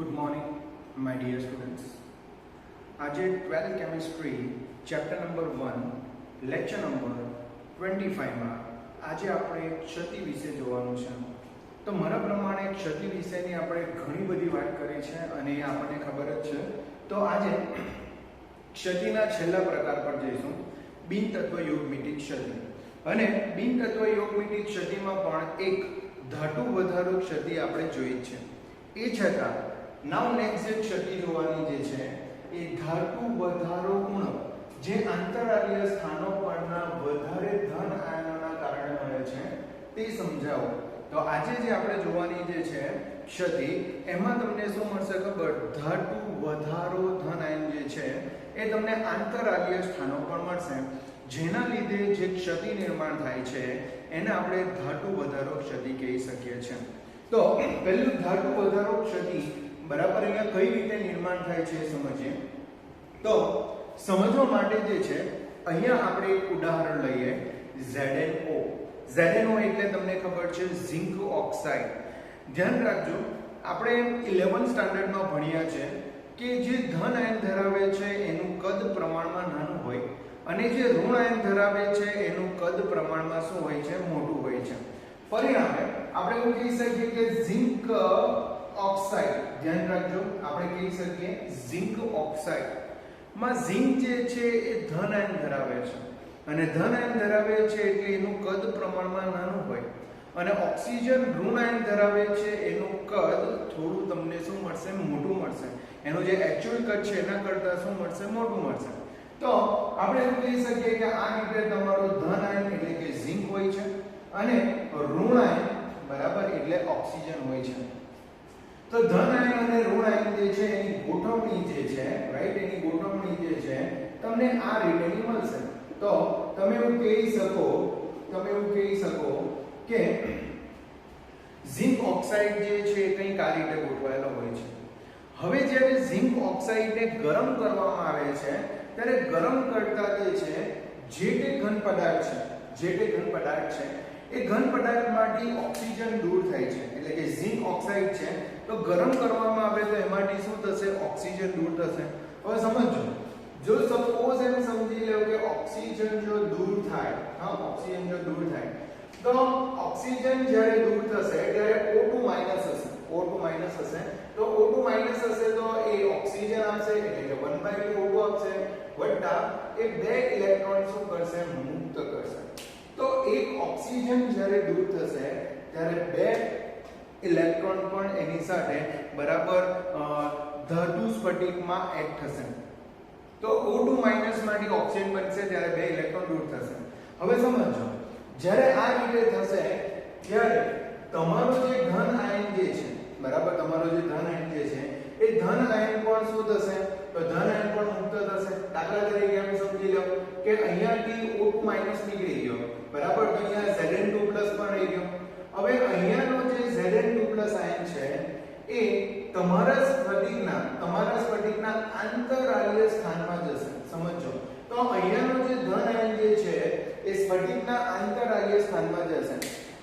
Good morning my dear students. આજે 12 chemistry chapter number 1 lecture number 25 માં આજે આપણે ક્ષતિ વિશે જોવાનું છે. તો મારા પ્રમાણે ક્ષતિ વિશેની આપણે ઘણી બધી વાત કરી છે અને એ આપણને ખબર જ છે. તો આજે ક્ષતિના છેલ્લા પ્રકાર પર જઈશું, બિનતત્વ યુગ્મિતિક ક્ષતિ. અને બિનતત્વ યુગ્મિતિક ક્ષતિમાં પણ એક ધાતુ વધારો ક્ષતિ આપણે જોઈ છે. એ છતાં નાવ નેક્સ્ટ જે ક્ષતિ જોવાની જે છે એ ધાતુ વધારો ગુણ જે આંતરાલીય સ્થાનો પરના વધારે ધન આયનોના કારણે મળે છે તે સમજાવો. તો આજે જે આપણે જોવાની જે છે ક્ષતિ, એમાં તમને શું મળશે ખબર? ધાતુ વધારો ધન આયન જે છે એ તમને આંતરાલીય સ્થાનો પર મળશે, જેના લીધે જે ક્ષતિ નિર્માણ થાય છે એને આપણે ધાતુ વધારો ક્ષતિ કહી શકીએ છીએ. તો પહેલું ધાતુ વધારો ક્ષતિ બરાબર અહીંયા કઈ રીતે નિર્માણ થાય છે સમજીએ. તો સમજવા માટે જે છે અહીંયા આપણે એક ઉદાહરણ લઈએ, ZnO. ZnO એટલે તમને ખબર છે ઝિંક ઓક્સાઇડ. ધ્યાન રાખજો, આપણે 11th સ્ટાન્ડર્ડમાં ભણ્યા છે કે જે ધન આયન ધરાવે છે એનું કદ પ્રમાણમાં નાનું હોય અને જે ઋણ આયન ધરાવે છે એનું કદ પ્રમાણમાં શું હોય છે? મોટું હોય છે. પરિણામે આપણે એવું કહી શકીએ કે ઝિંક ઓક્સાઇડ, ધ્યાન રાખજો, આપણે કહી શકીએ ઝિંક ઓક્સાઇડ માં ઝિંક જે છે એ ધન આયન ધરાવે છે અને ધન આયન ધરાવે છે એટલે એનું કદ પ્રમાણમાં નાનું હોય અને ઓક્સિજન ઋણ આયન ધરાવે છે એનું કદ થોડું તમને શું મળશે? મોટું મળશે. એનું જે એક્ચ્યુઅલ કદ છે એના કરતાં શું મળશે? મોટું મળશે. તો આપણે એવું કહી શકીએ કે આ રીતે તમારો ધન આયન એટલે કે ઝિંક હોય છે અને ઋણ આયન બરાબર એટલે ઓક્સિજન હોય છે. તો ધન આયન અને ઋણ આયન જે છે એની ગોઠવણી જે છે, રાઈટ, એની ગોઠવણી જે છે તમને આ રીતેની મળશે. તો તમે એવું કહી શકો કે ઝિંક ઓક્સાઇડ જે છે એ કંઈક આ રીતે ગોઠવાયેલો હોય છે. હવે જ્યારે ઝિંક ઓક્સાઇડને ગરમ કરવામાં આવે છે ત્યારે ગરમ કરતા જે તે ઘન પદાર્થ છે એ ઘન પદાર્થમાંથી ઓક્સિજન દૂર થાય છે. એટલે કે ઝિંક ઓક્સાઇડ છે તો ગરમ કરવામાં આવે તો એમાંથી શું થશે? ઓક્સિજન દૂર થશે. હવે સમજો, જો સપોઝ એમ સમજી લો કે ઓક્સિજન જો દૂર થાય, ઓક્સિજન જો દૂર થાય તો ઓક્સિજન જ્યારે દૂર થશે ત્યારે O2 માઈનસ હશે. તો O2 માઈનસ હશે તો એ ઓક્સિજન આવશે એટલે કે 1/2 O2 આવશે વત્તા એ બે ઇલેક્ટ્રોન શું કરશે? મુક્ત કરશે. તો એક ઓક્સિજન જ્યારે દૂર થશે ત્યારે બે ઇલેક્ટ્રોન પણ એની સાથે બરાબર ધાતુ સ્ફટિકમાં એડ થશે. તો O2 માઈનસ માંથી ઓક્સિજન બનશે ત્યારે બે ઇલેક્ટ્રોન દૂર થશે. હવે સમજો, જ્યારે આ રીતે થશે ત્યારે તમારો જે ધન આયન જે છે બરાબર, તમારો જે ધન આયન જે છે એ ધન આયન પણ શું થશે? તો ધન આયન પણ મુક્ત થશે. દાખલા તરીકે એમ સમજી લો કે અહીંયાથી O2 માઈનસ નીકળી ગયો બરાબર, તો અહીંયા Zn2 પ્લસ પણ રહી ગયો. હવે અહીંયાનો જે Zn2 પ્લસ આયન છે એ તમારા સ્ફટિકના આંતરાલીય સ્થાનમાં જશે. સમજો, તો અહીંયાનો જે ધન આયન જે છે એ સ્ફટિકના આંતરાલીય સ્થાનમાં જશે.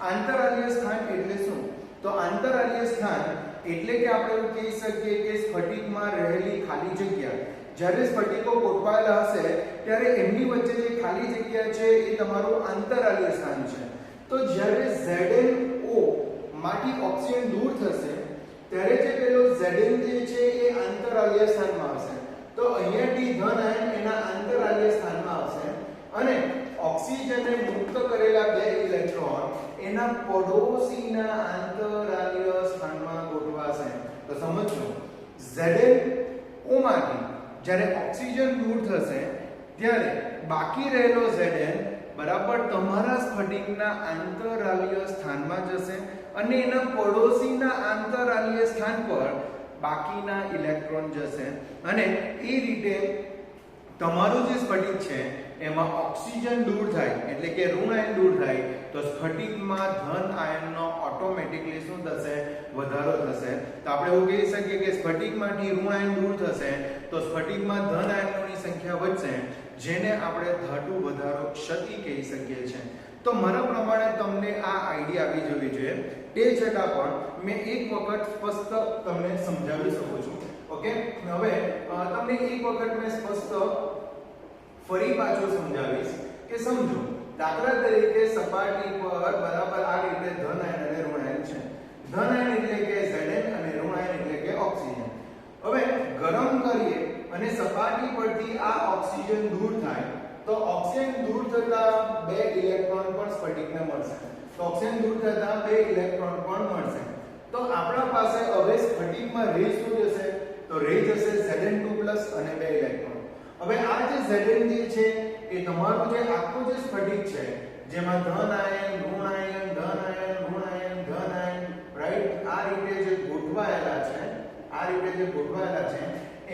આંતરાલીય સ્થાન એટલે શું? તો આંતરાલીય સ્થાન એટલે કે આપણે એવું કહી શકીએ કે સ્ફટિકમાં રહેલી ખાલી જગ્યા. જ્યારે સ્ફટિકો ગોઠવાયેલા હશે ત્યારે એમની વચ્ચે જે ખાલી જગ્યા છે એ તમારું આંતરાલીય સ્થાન છે. તો જ્યારે ZnO માંથી ઓક્સિજન દૂર થશે ત્યારે જે પેલો Zn જે છે એ આંતરાલીય સ્થાનમાં આવશે. તો અહીંયાથી ધન આયન એના આંતરાલીય સ્થાનમાં આવશે અને ઓક્સિજનને મુક્ત કરેલા બે ઇલેક્ટ્રોન એના પડોશીના આંતરાલીય સ્થાનમાં ગોઠવાશે. તો સમજો, ZnO માંથી જ્યારે ઓક્સિજન દૂર થશે ત્યારે બાકી રહેલો Zn બરાબર તમારા સ્ફટિકના આંતરાલીય સ્થાનમાં જશે અને એના પડોશીના આંતરાલીય સ્થાન પર બાકીના ઇલેક્ટ્રોન જશે અને એ રીતે તમારું જે સ્ફટિક છે એમાં ઓક્સિજન દૂર થાય એટલે કે ઋણ આયન દૂર થાય તો સ્ફટિકમાં ધન આયનનો ઓટોમેટિકલી શું થશે? વધારો થશે. તો આપણે એવું કહી શકીએ કે સ્ફટિકમાંથી ઋણ આયન દૂર થશે તો સ્ફટિકમાં ધન આયનોની સંખ્યા વધશે, જેને આપણે ધાતુ વધારો ક્ષતિ કહી શકીએ છીએ. તો મારા પ્રમાણે તમને આ આઈડિયા આવી જવી જોઈએ. તે છતાં પણ મેં એક વખત સ્પષ્ટ તમને સમજાવી શકું છું. ઓકે, હવે તમને એક વખત મેં સ્પષ્ટ ફરી પાછું સમજાવીશ કે સમજો. દાખલા તરીકે સપાટી પર બરાબર આ રીતે ધન આયન અને ઋણ આયન છે. ધન આયન એટલે કે Zn અને ઋણ આયન એટલે કે ઓક્સિજન. હવે ગરમ કરીએ અને સપાટી પરથી આ ઓક્સિજન દૂર થાય તો ઓક્સિજન દૂર થતા 2 ઇલેક્ટ્રોન પણ સ્ફટિકને મળશે. તો ઓક્સિજન દૂર થતા 2 ઇલેક્ટ્રોન પણ મળશે. તો આપણા પાસે હવે સ્ફટિકમાં રે શું જશે? તો રે જશે Zn2+ અને 2 ઇલેક્ટ્રોન. હવે આ જે Zn જે છે એ તમારું જે આખું જે સ્ફટિક છે જેમાં ધન આયન ઋણ આયન ધન આયન ઋણ આયન ધન આયન રાઈટ આ રીતે જે ગોઠવાયેલા છે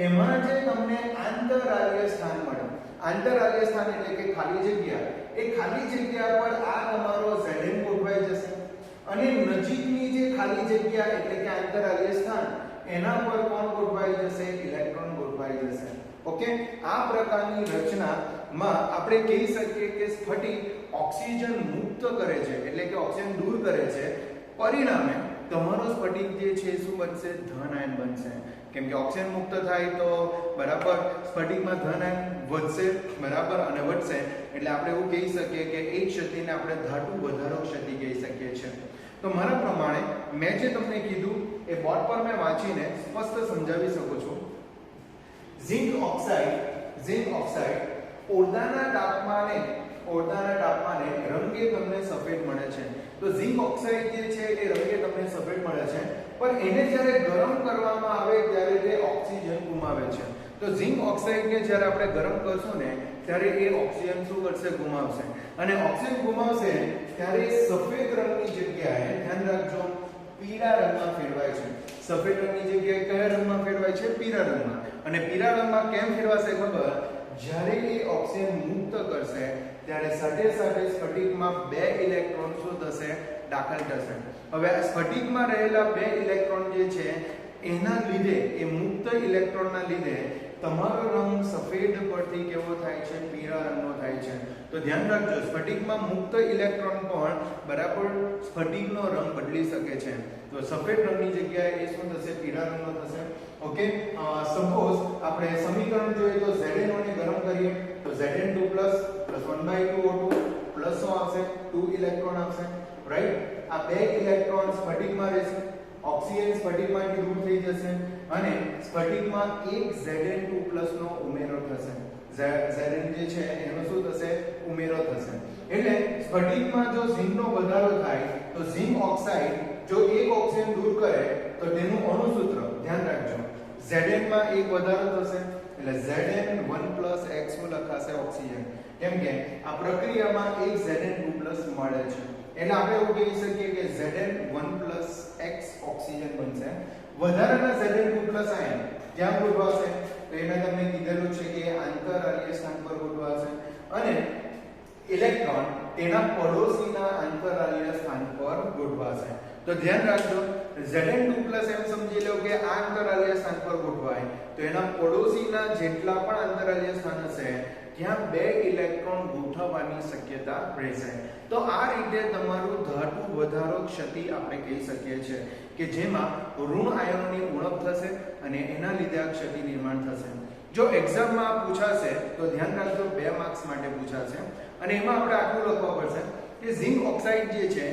એમાં જે તમને આંતરાલીય સ્થાન મળે. આંતરાલીય સ્થાન એટલે કે ખાલી જગ્યા. એ ખાલી જગ્યા પર આ તમારો Zn ગોઠવાઈ જશે અને નજીકની જે ખાલી જગ્યા એટલે કે આંતરાલીય સ્થાન એના પર કોણ ગોઠવાઈ જશે? ઇલેક્ટ્રોન ગોઠવાઈ જશે. ઓકે, આ પ્રકારની રચનામાં આપણે કહી શકીએ કે સ્ફટિક ઓક્સિજન મુક્ત કરે છે એટલે કે ઓક્સિજન દૂર કરે છે. પરિણામે તમારો સ્ફટિક જે છે શું બનશે? ધન આયન બનશે. કેમ કે ઓક્સિજન મુક્ત થાય તો બરાબર સ્ફટિકમાં ધન આયન વધશે બરાબર અને વધશે એટલે આપણે એવું કહી શકીએ કે એક ક્ષતિને આપણે ધાતુ વધારો ક્ષતિ કહી શકીએ છીએ. તો મારા પ્રમાણે મેં જે તમને કીધું એ બોર્ડ પર મેં વાંચીને સ્પષ્ટ સમજાવી શકું છું. ઝિંક ઓક્સાઇડ ઓરડાના તાપમાને રંગે તમને સફેદ મળે છે. તો ઝિંક ઓક્સાઇડ જે છે એ રંગે તમને સફેદ મળે છે પણ એને જ્યારે ગરમ કરવામાં આવે ત્યારે તે ઓક્સિજન ગુમાવે છે. તો ઝિંક ઓક્સાઇડને જ્યારે આપણે ગરમ કરશું ને ત્યારે એ ઓક્સિજન શું કરશે? ગુમાવશે. અને ઓક્સિજન ગુમાવશે ત્યારે સફેદ રંગની જગ્યાએ ધ્યાન રાખજો પીળા રંગમાં ફેરવાય છે. સફેદ રંગની જગ્યાએ કયા રંગમાં ફેરવાય છે? પીળા રંગમાં. અને પીળા રંગમાં કેમ ફેરવાશે ખબર? જ્યારે એ ઓક્સિજન મુક્ત કરશે ત્યારે સાથે સાથે સ્ફટિકમાં 2 ઇલેક્ટ્રોન શું થશે? દાખલ થશે. હવે આ સ્ફટિકમાં રહેલા 2 ઇલેક્ટ્રોન જે છે એના લીધે એ મુક્ત ઇલેક્ટ્રોનના લીધે તમારો રંગ સફેદ પરથી કેવો થાય છે? પીળા રંગનો થાય છે. તો ધ્યાન રાખજો સ્ફટિકમાં મુક્ત ઇલેક્ટ્રોન પણ બરાબર સ્ફટિકનો રંગ બદલી શકે છે. તો સફેદ રંગની જગ્યાએ એ શું થશે? પીળા રંગનો થશે. ઓકે, સપોઝ આપણે સમીકરણ જોઈએ તો Zn ને ગરમ કરીએ તો Zn2+ + 1/2O2 પ્લસ શું આવશે? 2 ઇલેક્ટ્રોન આવશે. રાઈટ, આ 2 ઇલેક્ટ્રોન સ્ફટિકમાં રહેશે. ઓક્સિજન સ્ફટિકમાંથી દૂર થઈ જશે અને સ્ફટિકમાં એક Zn2+ નો ઉમેરો થશે. Zn જે છે એનો શું થશે? ઉમેરો થશે. એટલે સ્ફટિકમાં જો ઝિંકનો વધારો થાય તો ઝિંક ઓક્સાઇડ જો એક ઓક્સિજન દૂર કરે તો તેનું અણુસૂત્ર ધ્યાન રાખજો Zn માં એક વધારો થશે એટલે Zn1+ x શું લખાશે? ઓક્સિજન. કેમ કે આ પ્રક્રિયામાં એક Zn2+ મળે છે એટલે આપણે એવું કહી શકીએ કે Zn1+ x ઓક્સિજન બનશે. વધારાના Zn2+ આયન ક્યાં ગોઠવાશે? તો એ મેં તમને કીધેલું છે કે આંતરાલીય સ્થાન પર ગોઠવાશે અને ઇલેક્ટ્રોન તેના પડોશીના આંતરાલીય સ્થાન પર ગોઠવાશે. તો ધ્યાન રાખજો Zn2+ એમ સમજી લો કે આ આંતરાલીય સ્થાન પર ગોઠવાય તો એના પડોશીના જેટલા પણ આંતરાલીય સ્થાન હશે ત્યાં 2 ઇલેક્ટ્રોન ગોઠવવાની શક્યતા રહેશે. તો આ રીતે તમારું ધાતુ વધારો ક્ષતિ આપણે કહી શકીએ છીએ કે જેમાં ઋણ આયનોની ઉણપ થશે અને એના લીધે આ ક્ષતિ નિર્માણ થશે. જો એક્ઝામમાં પૂછાશે તો ધ્યાન રાખજો 2 માર્ક્સ માટે પૂછાશે અને એમાં આપણે આટલું લખવા પડશે કે ઝિંક ઓક્સાઇડ જે છે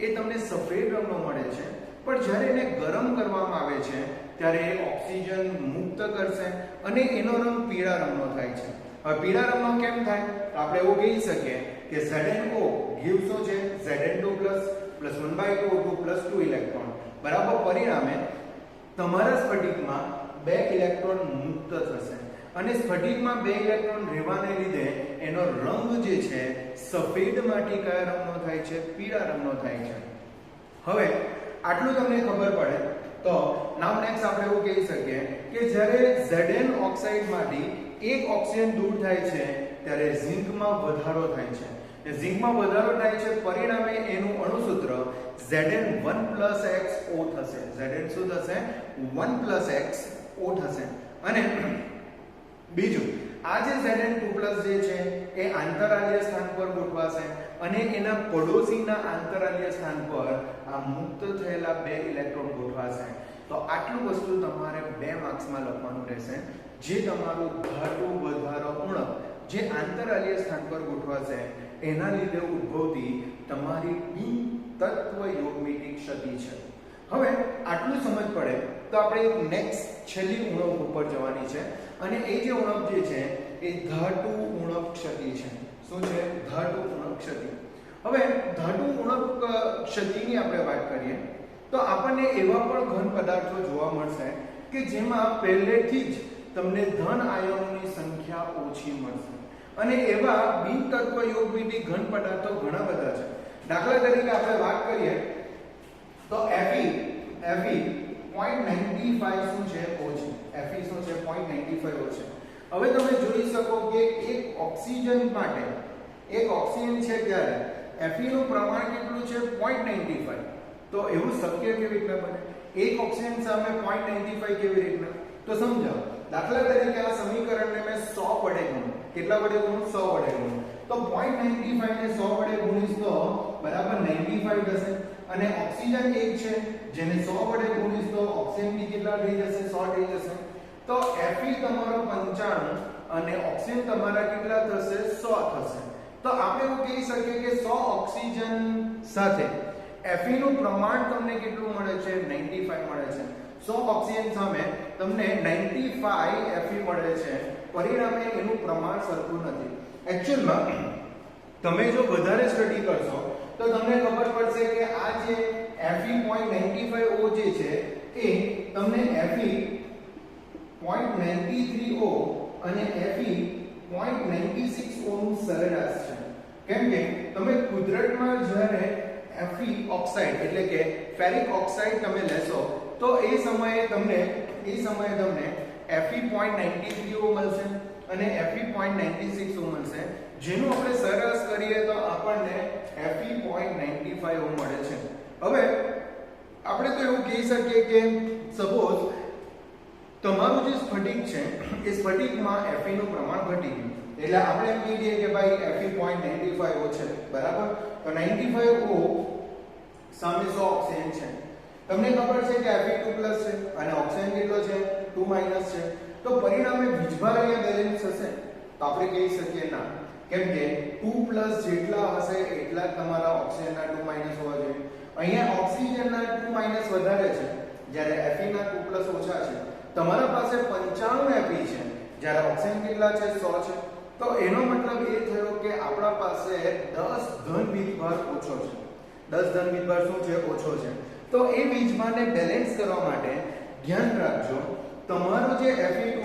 એ તમને સફેદ રંગનો મળે છે પણ જ્યારે એને ગરમ કરવામાં આવે છે ત્યારે એ ઓક્સિજન મુક્ત કરશે અને એનો રંગ પીળા રંગનો થાય છે. હવે પીળા રંગનો કેમ થાય? તો આપણે એવું કહી શકીએ કે ZnO gives શું છે? Zn2+ + 1/2O2 + 2 ઇલેક્ટ્રોન બરાબર. પરિણામે તમારા સ્ફટિકમાં 2 ઇલેક્ટ્રોન મુક્ત થશે અને સ્ફટિકમાં 2 ઇલેક્ટ્રોન રહેવાને લીધે એનો રંગ જે છે સફેદમાંથી કયા રંગનો થાય છે? પીળા રંગનો થાય છે. હવે આટલું તમને ખબર પડે તો નાવ નેક્સ્ટ આપણે એવું કહી શકીએ કે જ્યારે Zn ઓક્સાઇડમાંથી એક ઓક્સિજન દૂર થાય છે ત્યારે ઝિંકમાં વધારો થાય છે. ઝિંકમાં વધારો થાય છે પરિણામે એનું અણુસૂત્ર Zn1+xO થશે. Zn શું થશે? 1+xO થશે. અને બીજું આ જે Zn2+ જે છે એ આંતરાલીય સ્થાન પર ગોઠવાશે અને એના પડોશીના આંતરાલીય સ્થાન પર આ મુક્ત થયેલા 2 ઇલેક્ટ્રોન ગોઠવાશે. તો આટલું વસ્તુ તમારે 2 માર્ક્સમાં લખવાનું રહેશે, જે તમારું ધાતુ વધારો ઉણપ જે આંતરાલીય સ્થાન પર ગોઠવાશે એના લીધે ઉદ્ભવતી તમારી બિન તત્વ યોગમિતિક ક્ષતિ છે. હવે આટલું સમજ પડે તો આપણે નેક્સ્ટ છેલ્લી ઉણપ ઉપર જવાની છે અને એ જે ઉણપ જે છે એ ધાતુ ઉણપ ક્ષતિ છે. શું છે? ધાતુ ઉણપ ક્ષતિ. હવે ધાતુ ઉણપ ક્ષતિની આપણે વાત કરીએ તો આપણને એવા પણ ઘન પદાર્થો જોવા મળશે કે જેમાં પહેલેથી જ તમને ધન આયનોની સંખ્યા ઓછી મળશે અને એવા બિન તત્વ યોગમિતિક ઘન પદાર્થો ઘણા બધા છે. દાખલા તરીકે આપણે વાત કરીએ તો Fe 0.95 શું છે? O છે. Fe શું છે? 0.95 O છે. હવે તમે જોઈ શકો કે એક ઓક્સિજન માટે એક ઓક્સિજન છે ત્યારે Fe નું પ્રમાણ કેટલું છે? 0.95. તો એવું શક્ય કેવી રીતના બને? એક ઓક્સિજન સામે 0.95 કેવી રીતના? તો સમજાવો. દાખલા તરીકે આ સમીકરણને મેં 100 વડે ગુણું. કેટલા વડે ગુણું? 100 વડે ગુણું. તો 0.95 ને 100 વડે ગુણીશ તો બરાબર 95 થશે અને ઓક્સિજન એક છે જેને 100 વડે ગુણીશ તો ઓક્સિજન બી કેટલા થઈ જશે? 100 થઈ જશે. તો Fe તમારો 95 અને ઓક્સિજન તમારા કેટલા થશે? 100 થશે. તો આપણે એવું કહી શકીએ કે 100 ઓક્સિજન સાથે Fe નું પ્રમાણ તમને કેટલું મળે છે? 95 મળે છે. 100 ઓક્સિજન સામે તમને 95 Fe મળે છે. પરિણામે એનું પ્રમાણ સરખું નથી. એકચ્યુઅલમાં તમે જો વધારે સ્ટડી કરશો તો તમને ખબર પડશે કે આ જે Fe 0.95 O જે છે એ તમને Fe 0.93 O અને Fe 0.96 O નું સરેરાશ છે. કેમ કે તમે કુદરતમાં જ્યારે Fe ઓક્સાઇડ એટલે કે ફેરિક ઓક્સાઇડ તમે લેશો તો એ સમયે તમને Fe 0.93 O મળશે અને Fe 0.96 O મળશે, જેનું આપણે સરેરાશ કરીએ તો આપણને Fe 0.95 O મળે છે. હવે આપણે તો એવું કહી શકીએ કે સપોઝ તમારું જે સ્ફટિક છે એ સ્ફટિકમાં Fe નું પ્રમાણ ઘટી ગયું એટલે આપણે એમ કહીએ કે ભાઈ Fe 0.95 O છે, બરાબર. તો 95 O સામે 100 ઓક્સિજન છે. તમને ખબર છે કે Fe2+ છે અને ઓક્સિજન કેટલો છે? 2- છે. તો પરિણામે વીજભાર અહીંયા બેલેન્સ હશે? તો આપણે કહી શકીએ ના, કેમ કે 2+ જેટલા હશે એટલા જ તમારા ઓક્સિજનના 2- હોવા જોઈએ. અહીંયા ઓક્સિજનના 2- વધારે છે જ્યારે Fe ના 2+ ઓછા છે. તમારા પાસે 95 Fe છે જ્યારે ઓક્સિજન કેટલા છે? 100 છે. તો એનો મતલબ એ થયો કે આપણા પાસે 10 ધન વીજભાર ઓછો છે. 10 ધન વીજભાર શું છે? ઓછો છે. તો એ વીજભારને બેલેન્સ કરવા માટે ધ્યાન રાખજો તમારો જે Fe2+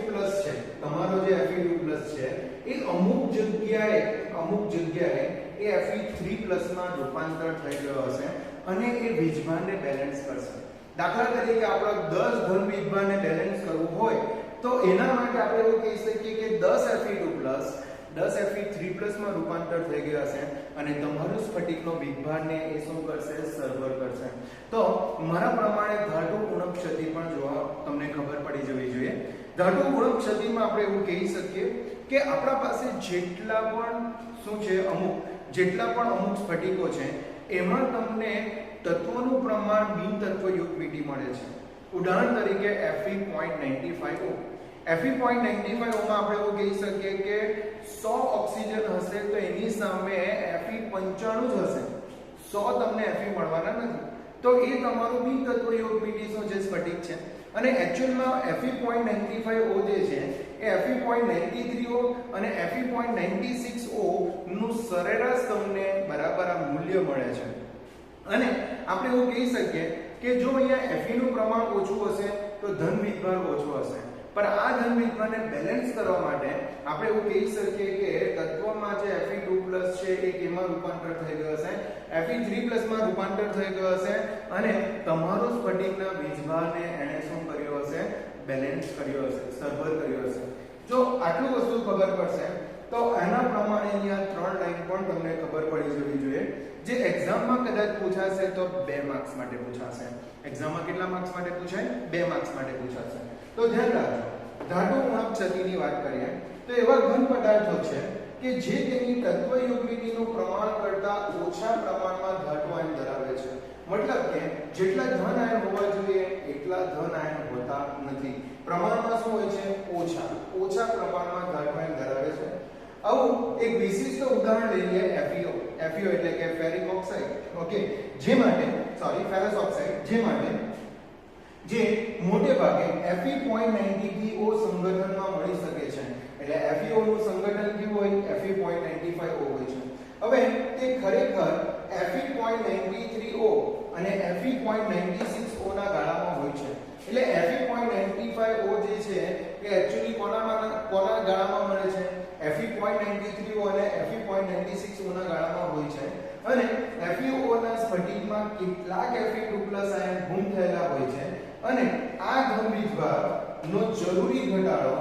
છે એ અમુક જગ્યાએ એ Fe3+ માં રૂપાંતર થઈ ગયો હશે અને એ વીજભારને બેલેન્સ કરશે. દાખલા તરીકે આપણે 10 ધન વીજભારને બેલેન્સ કરવું હોય તો એના માટે આપણે એવું કહી શકીએ કે 10 Fe2+ 10 Fe3+ માં રૂપાંતર થઈ ગયા હશે અને તમારું સ્ફટિકનો વીજભારને એ શું કરશે? સરભર કરશે. તો મારા પ્રમાણે ધાતુ ઉણપ ક્ષતિ પણ જોવા તમને ખબર પડી જવી જોઈએ. ધાતુ ઉણપ ક્ષતિમાં આપણે એવું કહી શકીએ કે આપણા પાસે જેટલા પણ અમુક સ્ફટિકો છે એમાં તમને તત્વોનું પ્રમાણ બિન તત્વ યુગ્મિતિ મળે છે. ઉદાહરણ તરીકે Fe 0.95 O. Fe 0.95 O માં આપણે એવું કહી શકીએ કે 100 ઓક્સિજન હશે તો એની સામે Fe 95 જ હશે. 100 તમને Fe મળવાના નથી. તો એ તમારું બિન તત્વ યોગમિતિ શું છે? સ્ફટિક છે. અને એકચ્યુઅલમાં Fe 0.95 O જે છે એ Fe 0.93 O અને Fe 0.96 O નું સરેરાશ તમને બરાબર આ મૂલ્ય મળે છે. અને આપણે એવું કહી શકીએ કે જો અહીંયા Fe નું પ્રમાણ ઓછું હશે તો ધન વીજભાર ઓછો હશે. પણ આ ધન વીજભારને બેલેન્સ કરવા માટે આપણે એવું કહી શકીએ કે તત્વમાં જે Fe2+ છે એ કેમાં રૂપાંતર થઈ ગયો હશે? Fe3+ માં રૂપાંતર થઈ ગયો હશે અને તમારો સ્ફટિકના વીજભારને એણે શું કર્યો હશે? બેલેન્સ કર્યો હશે, સરભર કર્યો હશે. જો આટલું વસ્તુ ખબર પડશે તો એના પ્રમાણેની આ 3 લાઈન પણ તમને ખબર પડી જવી જોઈએ, જે એક્ઝામમાં કદાચ પૂછાશે તો 2 માર્ક્સ માટે પૂછાશે. એક્ઝામમાં કેટલા માર્ક્સ માટે પૂછાય? 2 માર્ક્સ માટે પૂછાશે. તો ધ્યાન રાખજો. ધાતુ ઉણપ ક્ષતિની વાત કરીએ તો એવા ઘન પદાર્થો છે કે જે તેની તત્વયુગ્મિતિનું પ્રમાણ કરતા ઓછા પ્રમાણમાં ધાતુ આયન ધરાવે છે. મતલબ કે જેટલા ધન આયન હોવા જોઈએ એટલા ધન આયન હોતા નથી. પ્રમાણમાં શું હોય છે? ઓછા પ્રમાણમાં ધાતુ આયન ધરાવે છે. આવું એક વિશિષ્ટ ઉદાહરણ લઈએ FeO એટલે કે ફેરિક ઓક્સાઇડ. ઓકે, જે માટે ફેરસ ઓક્સાઇડ જે મોટે ભાગે Fe.90 O સંગઠનમાં મળી શકે છે. એટલે FeO નું સંગઠન કેવું હોય? Fe.95 O હોય છે. હવે તે ખરેખર Fe.93 O અને Fe.96 O ના ગાળામાં હોય છે. એટલે Fe.95 O જે છે એ એક્ચ્યુઅલી કોના ગાળામાં મળે છે? Fe.93 O અને Fe.96 O ના ગાળામાં હોય છે. અને FeO ના સ્ફટિકમાં કેટલાક Fe2+ આયન ગુમ થયેલા હોય છે અને આ ધન વીજભાગનો જરૂરી ઘટાડો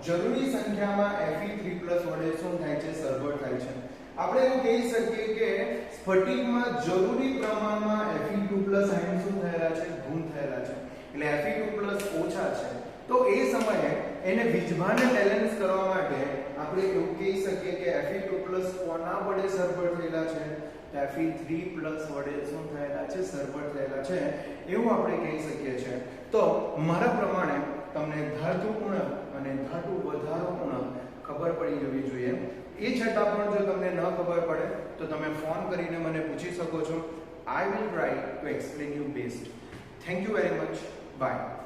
જરૂરી સંખ્યામાં Fe3+ વડે શું થાય છે? સરભર થાય છે. આપણે એવું કહી શકીએ કે સ્ફટિકમાં જરૂરી પ્રમાણમાં Fe2+ આયન શું થયેલા છે? ગુમ થયેલા છે. એટલે Fe2+ ઓછા છે. તો એ સમયે એને વીજભારને બેલેન્સ કરવા માટે આપણે એવું કહી શકીએ કે Fe2+ કોના વડે સરભર થયેલા છે? Fe3+ વડે શું થયેલા છે? સરભર થયેલા છે. એવું આપણે કહી શકીએ છીએ. તો મારા પ્રમાણે તમને ધાતુ ગુણક અને ધાતુ વધારો ગુણક ખબર પડી જવી જોઈએ. એ છતાં પણ જો તમને ન ખબર પડે તો તમે ફોન કરીને મને પૂછી શકો છો. I will try to explain you best. Thank you very much. Bye.